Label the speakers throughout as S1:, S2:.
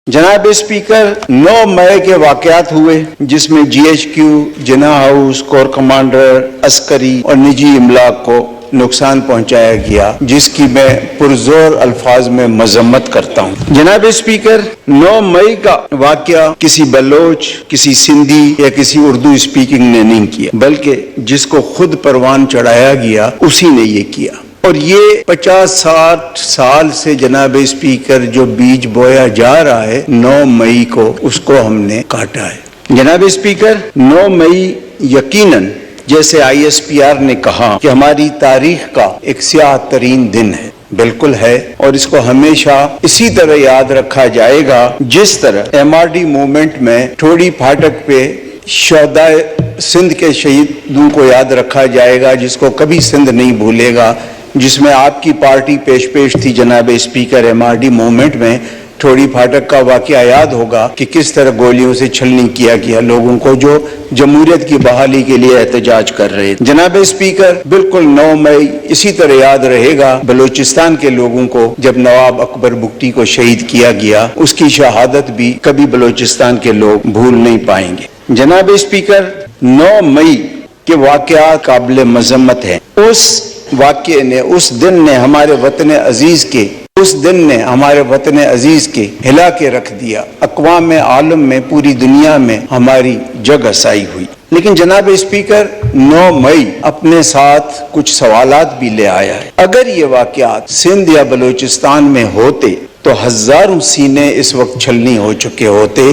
S1: जनाब स्पीकर, 9 मई के वाकयात हुए जिसमें GHQ, जिना हाउस, कोर कमांडर, अस्करी और निजी इमलाक को नुकसान पहुंचाया गया, जिसकी मैं पुरजोर अल्फाज में मजम्मत करता हूं। जनाब स्पीकर, 9 मई का वाकया किसी बलोच, किसी सिंधी या किसी उर्दू स्पीकिंग ने नहीं किया, बल्कि जिसको खुद परवान चढ़ाया गया उसी ने ये किया। और ये 50-60 साल से जनाब स्पीकर जो बीज बोया जा रहा है 9 मई को, उसको हमने काटा है। जनाब स्पीकर, 9 मई यकीनन जैसे ISPR ने कहा कि हमारी तारीख का एक स्याह तरीन दिन है, बिल्कुल है, और इसको हमेशा इसी तरह याद रखा जाएगा जिस तरह MRD मूवमेंट में ठोड़ी फाटक पे शहदाए सिंध के शहीदों को याद रखा जाएगा, जिसको कभी सिंध नहीं भूलेगा, जिसमें आपकी पार्टी पेश थी जनाब स्पीकर। MRD मूवमेंट में ठोड़ी फाटक का वाकया याद होगा कि किस तरह गोलियों से छलनी किया गया लोगों को जो जमहूरियत की बहाली के लिए एहतजाज कर रहे थे। जनाब स्पीकर, बिल्कुल 9 मई इसी तरह याद रहेगा बलूचिस्तान के लोगों को जब नवाब अकबर बुगटी को शहीद किया गया, उसकी शहादत भी कभी बलूचिस्तान के लोग भूल नहीं पाएंगे। जनाब स्पीकर, 9 मई के वाकयात काबिल मजम्मत है। उस वाक़ये ने, उस दिन ने हमारे वतन अजीज के हिला के रख दिया। अक़वाम आलम में, पूरी दुनिया में हमारी जग हसाई हुई। लेकिन जनाब स्पीकर, 9 मई अपने साथ कुछ सवालात भी ले आया है। अगर ये वाक़यात सिंध या बलूचिस्तान में होते तो हजारों सीने इस वक्त छलनी हो चुके होते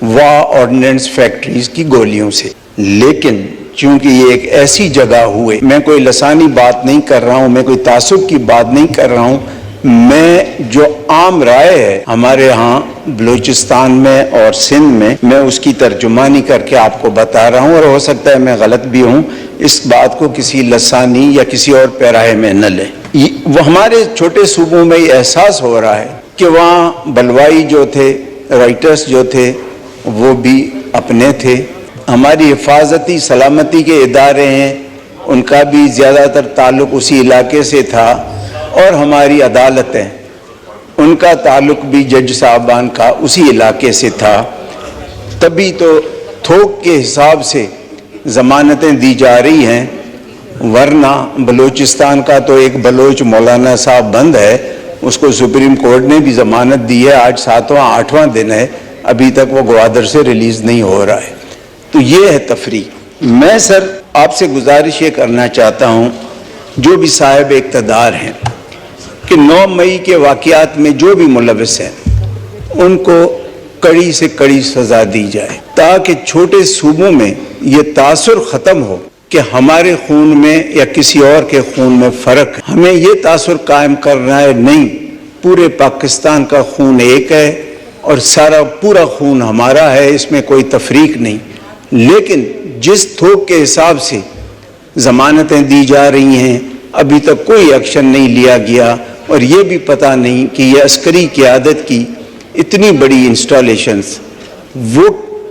S1: वाह ऑर्डिनेंस फैक्ट्रीज की गोलियों से। लेकिन चूंकि ये एक ऐसी जगह हुए, मैं कोई लसानी बात नहीं कर रहा हूं, मैं कोई तासुब की बात नहीं कर रहा हूं, मैं जो आम राय है हमारे यहाँ बलूचिस्तान में और सिंध में, मैं उसकी तर्जुमानी करके आपको बता रहा हूं, और हो सकता है मैं गलत भी हूं। इस बात को किसी लसानी या किसी और पैराहे में न ले। वो हमारे छोटे सूबों में ये एहसास हो रहा है कि वहाँ बलवाई जो थे, राइटर्स जो थे, वो भी अपने थे। हमारी हिफाजती सलामती के इदारे हैं, उनका भी ज़्यादातर ताल्लुक़ उसी इलाके से था, और हमारी अदालतें, उनका ताल्लुक़ भी जज साहबान का उसी इलाके से था। तभी तो थोक के हिसाब से ज़मानतें दी जा रही हैं, वरना बलूचिस्तान का तो एक बलोच मौलाना साहब बंद है, उसको सुप्रीम कोर्ट ने भी ज़मानत दी है, आज 7वां 8वां दिन है, अभी तक वो ग्वादर से रिलीज़ नहीं हो रहा है। तो ये है तफरीक। मैं सर आपसे गुजारिश ये करना चाहता हूँ, जो भी साहिब इक़्तिदार हैं, कि 9 मई के वाक़यात में जो भी मुलव्विस हैं उनको कड़ी से कड़ी सज़ा दी जाए, ताकि छोटे सूबों में ये तासुर ख़त्म हो कि हमारे खून में या किसी और के खून में फ़र्क है। हमें ये तासुर कायम करना है, नहीं, पूरे पाकिस्तान का खून एक है और सारा पूरा खून हमारा है, इसमें कोई तफरीक नहीं। लेकिन जिस थोक के हिसाब से ज़मानतें दी जा रही हैं, अभी तक कोई एक्शन नहीं लिया गया, और ये भी पता नहीं कि ये अस्करी क़यादत की इतनी बड़ी इंस्टॉलेशंस, वो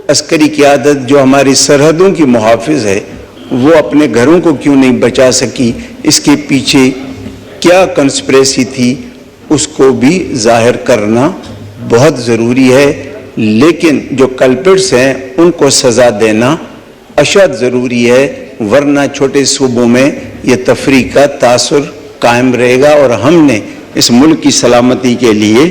S1: अस्करी क़यादत जो हमारी सरहदों की मुहाफ़िज़ है, वो अपने घरों को क्यों नहीं बचा सकी, इसके पीछे क्या कंस्पिरेसी थी, उसको भी ज़ाहिर करना बहुत ज़रूरी है। लेकिन जो कल्प्रिट्स हैं उनको सज़ा देना अशद ज़रूरी है, वरना छोटे सूबों में ये तफरीक का तासुर कायम रहेगा, और हमने इस मुल्क की सलामती के लिए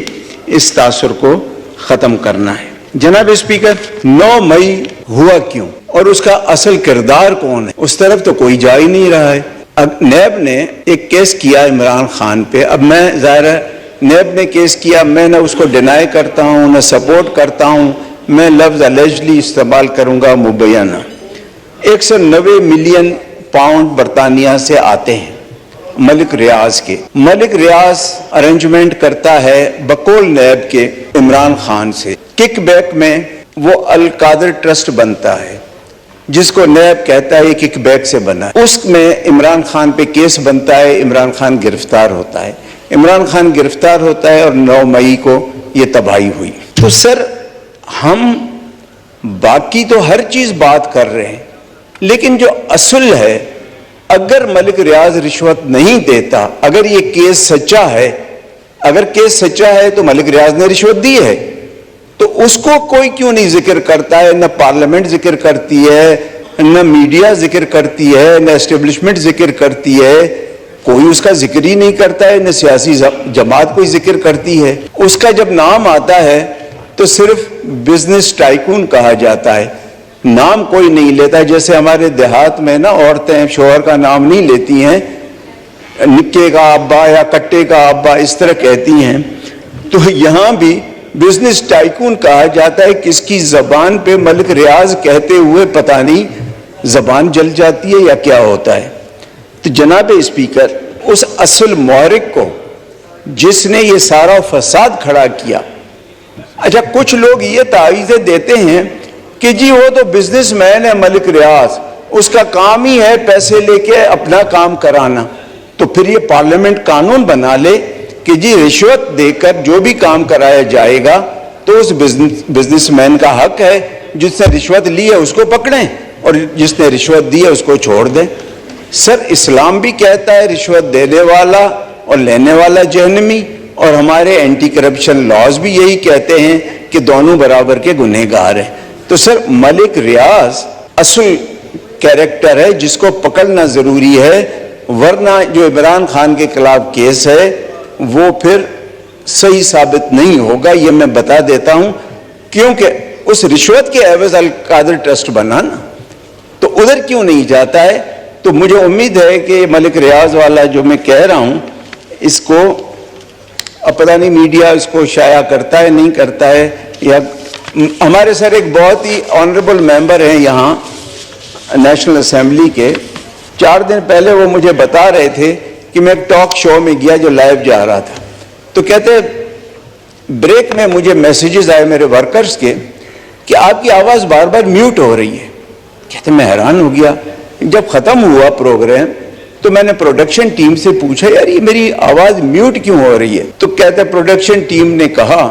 S1: इस तासुर को ख़त्म करना है। जनाब स्पीकर, 9 मई हुआ क्यों और उसका असल किरदार कौन है, उस तरफ तो कोई जा ही नहीं रहा है। अब नेब ने एक केस किया इमरान खान पे। अब मैं ज़ाहिर नेब ने केस किया, मैं न उसको डिनाई करता हूँ न सपोर्ट करता हूँ, मैं लफ्ज़ अलेजली इस्तेमाल करूँगा मुबैना। 190 मिलियन पाउंड बरतानिया से आते हैं मलिक रियाज के। मलिक रियाज अरेंजमेंट करता है बकौल नेब के इमरान खान से। किकबैक में वो अल कादर ट्रस्ट बनता है, जिसको नेब कहता है किकबैक से बना। उसमें इमरान खान पे केस बनता है, इमरान खान गिरफ्तार होता है। इमरान खान गिरफ्तार होता है और 9 मई को ये तबाही हुई। तो सर, हम बाकी तो हर चीज़ बात कर रहे हैं, लेकिन जो असल है, अगर मलिक रियाज रिश्वत नहीं देता, अगर ये केस सच्चा है, अगर केस सच्चा है तो मलिक रियाज ने रिश्वत दी है, तो उसको कोई क्यों नहीं जिक्र करता है? न पार्लियामेंट जिक्र करती है, न मीडिया जिक्र करती है, न एस्टेब्लिशमेंट जिक्र करती है, कोई उसका जिक्र ही नहीं करता है, न सियासी जमात कोई जिक्र करती है। उसका जब नाम आता है तो सिर्फ बिजनेस टाइकून कहा जाता है, नाम कोई नहीं लेता। जैसे हमारे देहात में ना औरतें शोहर का नाम नहीं लेती हैं, निक्के का अब्बा या कट्टे का अब्बा इस तरह कहती हैं, तो यहाँ भी बिजनेस टाइकून कहा जाता है। किसकी जबान पे मलिक रियाज कहते हुए पता नहीं जबान जल जाती है या क्या होता है। तो जनाब स्पीकर, उस असल मुहर्रिक को जिसने ये सारा फसाद खड़ा किया, अच्छा कुछ लोग ये तावीज़ें देते हैं कि जी वो तो बिजनेसमैन है मलिक रियाज, उसका काम ही है पैसे लेके अपना काम कराना। तो फिर ये पार्लियामेंट कानून बना ले कि जी रिश्वत देकर जो भी काम कराया जाएगा तो उस बिजनेसमैन का हक है, जिसने रिश्वत ली है उसको पकड़ें और जिसने रिश्वत दी है उसको छोड़ दें। सर इस्लाम भी कहता है रिश्वत देने वाला और लेने वाला जहन्नमी, और हमारे एंटी करप्शन लॉज भी यही कहते हैं कि दोनों बराबर के गुनहगार हैं। तो सर मलिक रियाज असल कैरेक्टर है जिसको पकड़ना जरूरी है, वरना जो इमरान खान के खिलाफ केस है वो फिर सही साबित नहीं होगा, ये मैं बता देता हूं। क्योंकि उस रिश्वत के एवज अल कादिर ट्रस्ट बना ना, तो उधर क्यों नहीं जाता है? तो मुझे उम्मीद है कि मलिक रियाज वाला जो मैं कह रहा हूं, इसको अब पता नहीं मीडिया इसको शाया करता है नहीं करता है, या हमारे सर एक बहुत ही ऑनरेबल मेंबर हैं यहाँ नेशनल असेंबली के, 4 दिन पहले वो मुझे बता रहे थे कि मैं एक टॉक शो में गया जो लाइव जा रहा था, तो कहते ब्रेक में मुझे मैसेजेस आए मेरे वर्कर्स के कि आपकी आवाज़ बार बार म्यूट हो रही है। कहते मैं हैरान हो गया। जब ख़त्म हुआ प्रोग्राम तो मैंने प्रोडक्शन टीम से पूछा यार ये मेरी आवाज़ म्यूट क्यों हो रही है? तो कहते प्रोडक्शन टीम ने कहा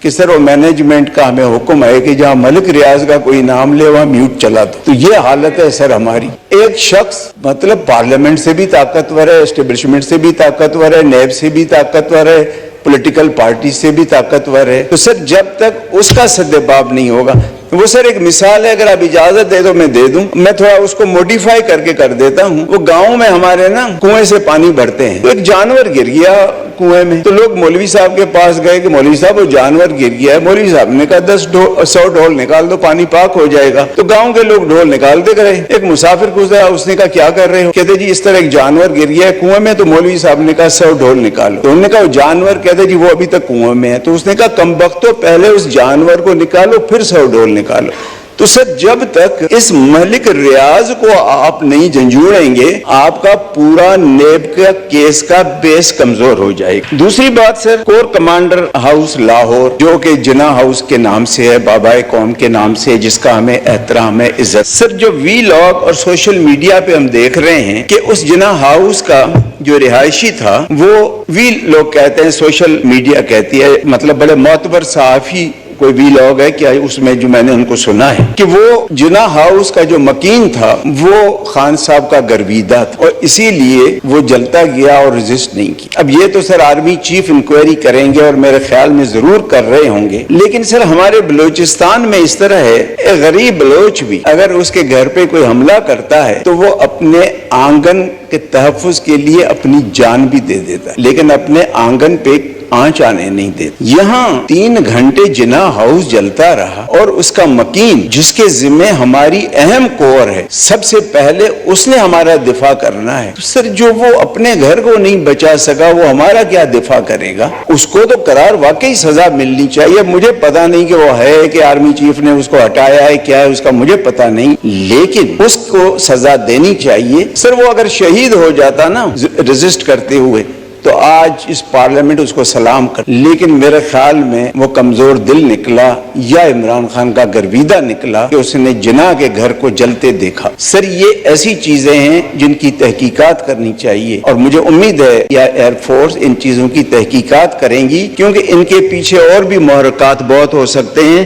S1: कि सर वो मैनेजमेंट का हमें हुक्म है कि जहां मलिक रियाज का कोई नाम ले वहां म्यूट चला दो। तो ये हालत है सर हमारी। एक शख्स मतलब पार्लियामेंट से भी ताकतवर है, एस्टेब्लिशमेंट से भी ताकतवर है, नैब से भी ताकतवर है, पॉलिटिकल पार्टी से भी ताकतवर है। तो सर जब तक उसका सद्देबाब नहीं होगा, वो सर एक मिसाल है, अगर आप इजाजत दे दो मैं दे दूं, मैं थोड़ा उसको मॉडिफाई करके कर देता हूं। वो गांव में हमारे ना कुएं से पानी भरते हैं, तो एक जानवर गिर गया कुएं में, तो लोग मौलवी साहब के पास गए कि मौलवी साहब वो जानवर गिर गया है। मौलवी साहब ने कहा 100 ढोल निकाल दो पानी पाक हो जाएगा। तो गाँव के लोग ढोल निकालते गए। एक मुसाफिर गुजरा, उसने कहा क्या कर रहे हो? कहते जी इस तरह एक जानवर गिर गया है कुएं में। तो मौलवी साहब ने कहा 100 ढोल निकालो। तो उन्होंने कहा जानवर, कहते जी वो अभी तक कुएं में है। तो उसने कहा कमबख्तो पहले उस जानवर को निकालो फिर 100 ढोल निकालो। तो सर जब तक इस मलिक रियाज को आप नहीं झंझोड़ेंगे, आपका पूरा नेब का केस का बेस कमजोर हो जाएगा। दूसरी बात sir, core commander house Lahore जो कि जिना हाउस के नाम से है, बाबाए कौम के नाम से, जिसका हमें एहतराम है, इज्जत। सर जो वी लॉग और सोशल मीडिया पे हम देख रहे हैं कि उस जिना हाउस का जो रिहायशी था वो वी लोग कहते हैं, सोशल मीडिया कहती है, मतलब बड़े मोतबर सहाफी कोई भी लोग है क्या उसमें जो मैंने उनको सुना है कि वो जिना हाउस का जो मकीन था वो खान साहब का गर्विदा था और इसीलिए वो जलता गया और रेजिस्ट नहीं किया। अब ये तो सर आर्मी चीफ इंक्वायरी करेंगे और मेरे ख्याल में जरूर कर रहे होंगे, लेकिन सर हमारे बलूचिस्तान में इस तरह है, एक गरीब बलोच भी अगर उसके घर पे कोई हमला करता है तो वो अपने आंगन के तहफ्फुज के लिए अपनी जान भी दे देता है, लेकिन अपने आंगन पे आंच आने नहीं देता। यहाँ 3 घंटे जिना हाउस जलता रहा और उसका मकीन जिसके जिम्मे हमारी अहम कोर है, सबसे पहले उसने हमारा दिफा करना है। तो सर जो वो अपने घर को नहीं बचा सका वो हमारा क्या दिफा करेगा? उसको तो करार वाकई सजा मिलनी चाहिए। मुझे पता नहीं कि वो है कि आर्मी चीफ ने उसको हटाया है, क्या है उसका मुझे पता नहीं, लेकिन उसको सजा देनी चाहिए। सर वो अगर शहीद हो जाता ना रेजिस्ट करते हुए तो आज इस पार्लियामेंट उसको सलाम कर, लेकिन मेरे ख्याल में वो कमजोर दिल निकला या इमरान खान का गर्विदा निकला कि उसने जिना के घर को जलते देखा। सर ये ऐसी चीजें हैं जिनकी तहकीकात करनी चाहिए और मुझे उम्मीद है या एयरफोर्स इन चीजों की तहकीकात करेंगी, क्योंकि इनके पीछे और भी मुहर्रिकात बहुत हो सकते हैं।